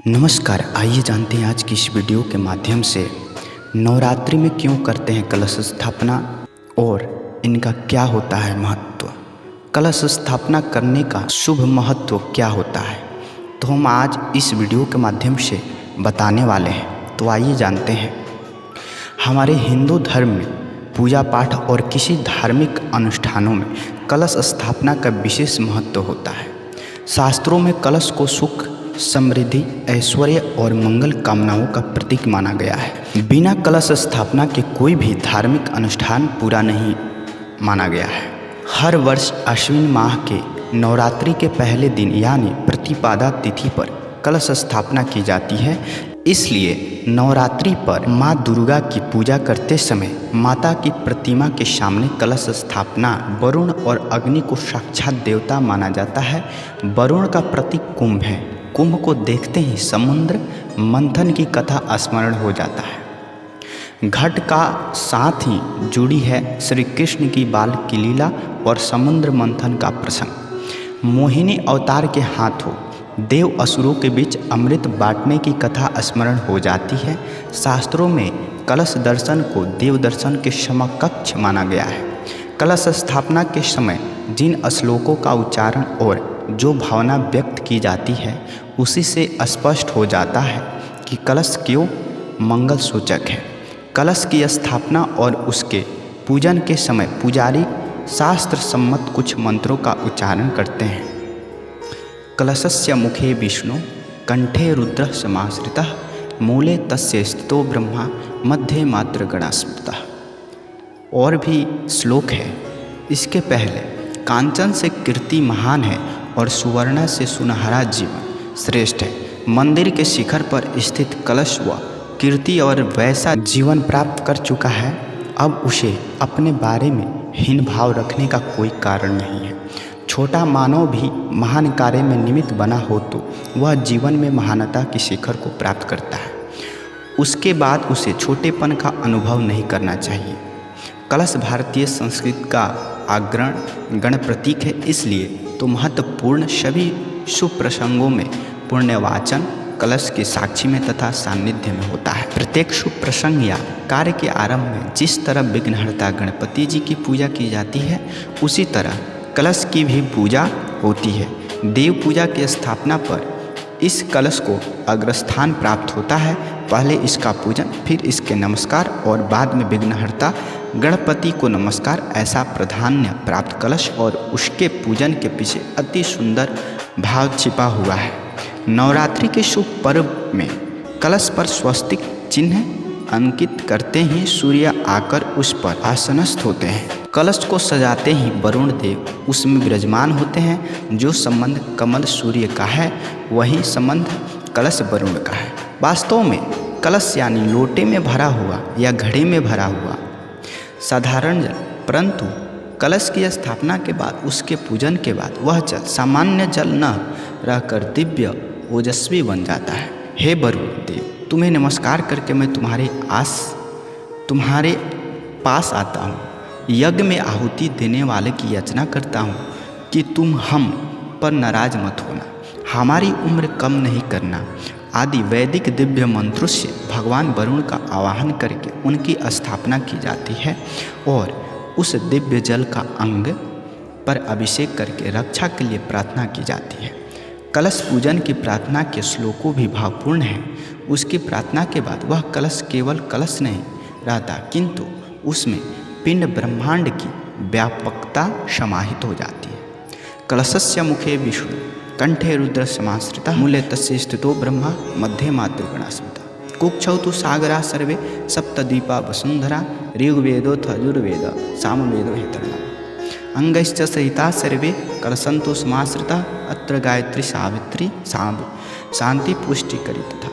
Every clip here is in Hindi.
नमस्कार, आइए जानते हैं आज की इस वीडियो के माध्यम से नवरात्रि में क्यों करते हैं कलश स्थापना और इनका क्या होता है महत्व। कलश स्थापना करने का शुभ महत्व क्या होता है, तो हम आज इस वीडियो के माध्यम से बताने वाले हैं। तो आइए जानते हैं। हमारे हिंदू धर्म में पूजा पाठ और किसी धार्मिक अनुष्ठानों में कलश स्थापना का विशेष महत्व होता है। शास्त्रों में कलश को सुख, समृद्धि, ऐश्वर्य और मंगल कामनाओं का प्रतीक माना गया है। बिना कलश स्थापना के कोई भी धार्मिक अनुष्ठान पूरा नहीं माना गया है। हर वर्ष अश्विन माह के नवरात्रि के पहले दिन यानी प्रतिपदा तिथि पर कलश स्थापना की जाती है। इसलिए नवरात्रि पर माँ दुर्गा की पूजा करते समय माता की प्रतिमा के सामने कलश स्थापना वरुण और अग्नि को साक्षात देवता माना जाता है। वरुण का प्रतीक कुंभ है। कुंभ को देखते ही समुद्र मंथन की कथा स्मरण हो जाता है। घट का साथ ही जुड़ी है श्री कृष्ण की बाल की लीला और समुद्र मंथन का प्रसंग। मोहिनी अवतार के हाथों देव असुरों के बीच अमृत बांटने की कथा स्मरण हो जाती है। शास्त्रों में कलश दर्शन को देव दर्शन के समकक्ष माना गया है। कलश स्थापना के समय जिन श्लोकों का उच्चारण और जो भावना व्यक्त की जाती है उसी से स्पष्ट हो जाता है कि कलश क्यों मंगल सूचक है। कलश की स्थापना और उसके पूजन के समय पुजारी शास्त्र सम्मत कुछ मंत्रों का उच्चारण करते हैं। कलशस्य मुखे विष्णु कंठे रुद्र समाश्रितः मूले तस्य स्थितो ब्रह्मा मध्ये मात्र गणा स्मृतः। और भी श्लोक है। इसके पहले कांचन से कीर्ति महान है और सुवर्णा से सुनहरा जीवन श्रेष्ठ है। मंदिर के शिखर पर स्थित कलश व कीर्ति और वैसा जीवन प्राप्त कर चुका है, अब उसे अपने बारे में हीन भाव रखने का कोई कारण नहीं है। छोटा मानव भी महान कार्य में निमित्त बना हो तो वह जीवन में महानता की शिखर को प्राप्त करता है। उसके बाद उसे छोटेपन का अनुभव नहीं करना चाहिए। कलश भारतीय संस्कृति का अग्रणी गण प्रतीक है। इसलिए तो महत्वपूर्ण सभी शुभ प्रसंगों में पुण्यवाचन कलश के साक्षी में तथा सान्निध्य में होता है। प्रत्येक शुभ प्रसंग या कार्य के आरंभ में जिस तरह विघ्नहर्ता गणपति जी की पूजा की जाती है उसी तरह कलश की भी पूजा होती है। देव पूजा की स्थापना पर इस कलश को अग्रस्थान प्राप्त होता है। पहले इसका पूजन, फिर इसके नमस्कार और बाद में विघ्नहर्ता गणपति को नमस्कार। ऐसा प्राधान्य प्राप्त कलश और उसके पूजन के पीछे अति सुंदर भाव छिपा हुआ है। नवरात्रि के शुभ पर्व में कलश पर स्वस्तिक चिन्ह अंकित करते ही सूर्य आकर उस पर आसनस्थ होते हैं। कलश को सजाते ही वरुण देव उसमें विराजमान होते हैं। जो संबंध कमल सूर्य का है वही संबंध कलश वरुण का है। वास्तव में कलश यानी लोटे में भरा हुआ या घड़े में भरा हुआ साधारण जल, परंतु कलश की स्थापना के बाद उसके पूजन के बाद वह जल सामान्य जल न रहकर दिव्य ओजस्वी बन जाता है। हे वरुण देव, तुम्हें नमस्कार करके मैं तुम्हारे पास आता हूँ। यज्ञ में आहुति देने वाले की याचना करता हूँ कि तुम हम पर नाराज मत होना, हमारी उम्र कम नहीं करना आदि वैदिक दिव्य मंत्रों से भगवान वरुण का आवाहन करके उनकी स्थापना की जाती है और उस दिव्य जल का अंग पर अभिषेक करके रक्षा के लिए प्रार्थना की जाती है। कलश पूजन की प्रार्थना के श्लोकों भी भावपूर्ण हैं। उसकी प्रार्थना के बाद वह कलश केवल कलश नहीं रहता, किंतु उसमें पिंड ब्रह्मांड की व्यापकता समाहित हो जाती है। कलशस्य मुखे विष्णु कंठे रुद्र समाश्रितः मूले तस्य स्थितो ब्रह्मा मध्ये मात्र गणा स्मृतः। कुक्षौ तु सागरा सर्वे सप्तद्वीपा वसुंधरा ऋग्वेदोऽथ यजुर्वेद सामवेदो हेतर्णः। अंगैश्च सहिता सर्वे कलशन्तु समाश्रितः अत्र गायत्री सावित्री शांति पुष्टिकरी तथा।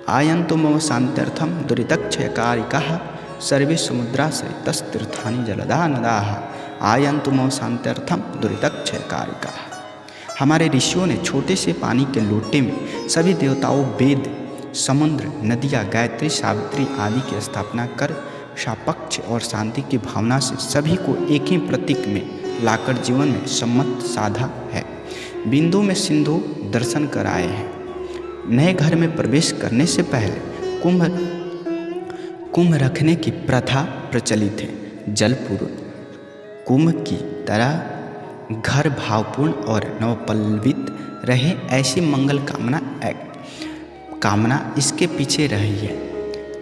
आयन्तु मम शान्त्यर्थं दुरितक्षयकारिकाः सर्वे समुद्राश्रितस्तीर्थानि जलदा नदाः। आयन्तु मम शान्त्यर्थं दुरितक्षयकारिकाः। हमारे ऋषियों ने छोटे से पानी के लोटे में सभी देवताओं, वेद, समुद्र, नदियाँ, गायत्री, सावित्री आदि की स्थापना कर सापेक्ष और शांति की भावना से सभी को एक ही प्रतीक में लाकर जीवन में सम्मत साधा है। बिंदु में सिंधु दर्शन कराए हैं। नए घर में प्रवेश करने से पहले कुंभ रखने की प्रथा प्रचलित है। जलपूर्व कुंभ की तरह घर भावपूर्ण और नवपल्लवित रहे, ऐसी मंगल कामना इसके पीछे रही है।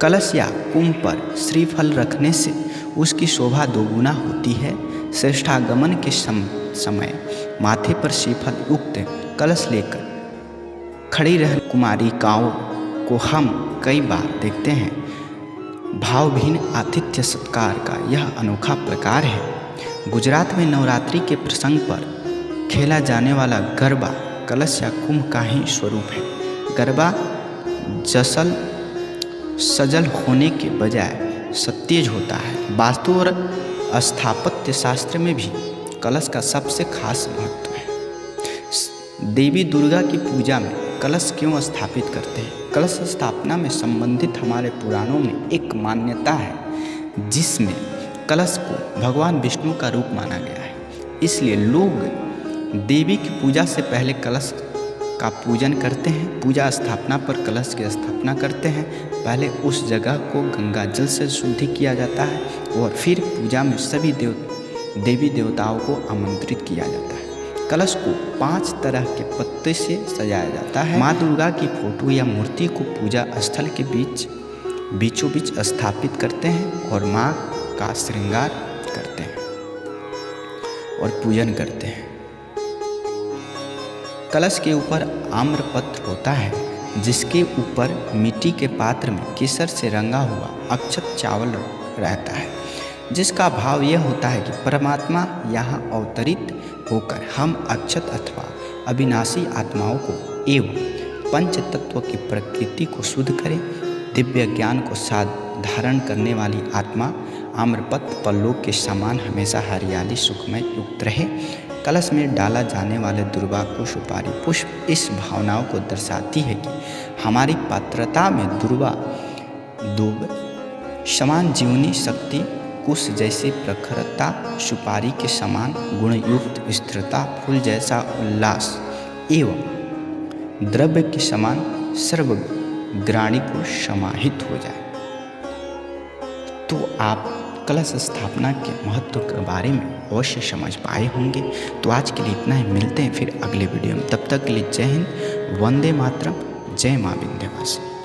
कलश या कुंभ पर श्रीफल रखने से उसकी शोभा दोगुना होती है। श्रेष्ठागमन के समय माथे पर श्रीफल युक्त कलश लेकर खड़ी रह कुमारिकाओं को हम कई बार देखते हैं। भावहीन आतिथ्य सत्कार का यह अनोखा प्रकार है। गुजरात में नवरात्रि के प्रसंग पर खेला जाने वाला गरबा कलश या कुंभ का ही स्वरूप है। गरबा सजल होने के बजाय सतेज होता है। वास्तु और स्थापत्य शास्त्र में भी कलश का सबसे खास महत्व है। देवी दुर्गा की पूजा में कलश क्यों स्थापित करते हैं? कलश स्थापना में संबंधित हमारे पुराणों में एक मान्यता है जिसमें कलश को भगवान विष्णु का रूप माना गया है। इसलिए लोग देवी की पूजा से पहले कलश का पूजन करते हैं। पूजा स्थापना पर कलश की स्थापना करते हैं। पहले उस जगह को गंगा जल से शुद्धि किया जाता है और फिर पूजा में सभी देवी देवताओं को आमंत्रित किया जाता है। कलश को 5 तरह के पत्ते से सजाया जाता है। माँ दुर्गा की फोटो या मूर्ति को पूजा स्थल के बीचों बीच स्थापित करते हैं और माँ का श्रृंगार करते हैं और पूजन करते हैं। कलश के ऊपर आम्रपत्र होता है जिसके ऊपर मिट्टी के पात्र में केसर से रंगा हुआ अक्षत चावल रहता है, जिसका भाव यह होता है कि परमात्मा यहाँ अवतरित होकर हम अक्षत अथवा अविनाशी आत्माओं को एवं पंच तत्व की प्रकृति को शुद्ध करें। दिव्य ज्ञान को धारण करने वाली आत्मा आम्रपत्र पल्लों के समान हमेशा हरियाली सुखमय युक्त रहे। कलश में डाला जाने वाले दुर्वा को सुपारी पुष्प इस भावनाओं को दर्शाती है कि हमारी पात्रता में दूब समान जीवनी शक्ति, कुश जैसी प्रखरता, सुपारी के समान गुणयुक्त स्थिरता, फूल जैसा उल्लास एवं द्रव्य के समान सर्वग्राणी को समाहित हो जाए। तो आप कलश स्थापना के महत्व के बारे में अवश्य समझ पाए होंगे। तो आज के लिए इतना ही, मिलते हैं फिर अगले वीडियो में। तब तक के लिए जय हिंद, वंदे मातरम, जय माँ विंध्यवासिनी।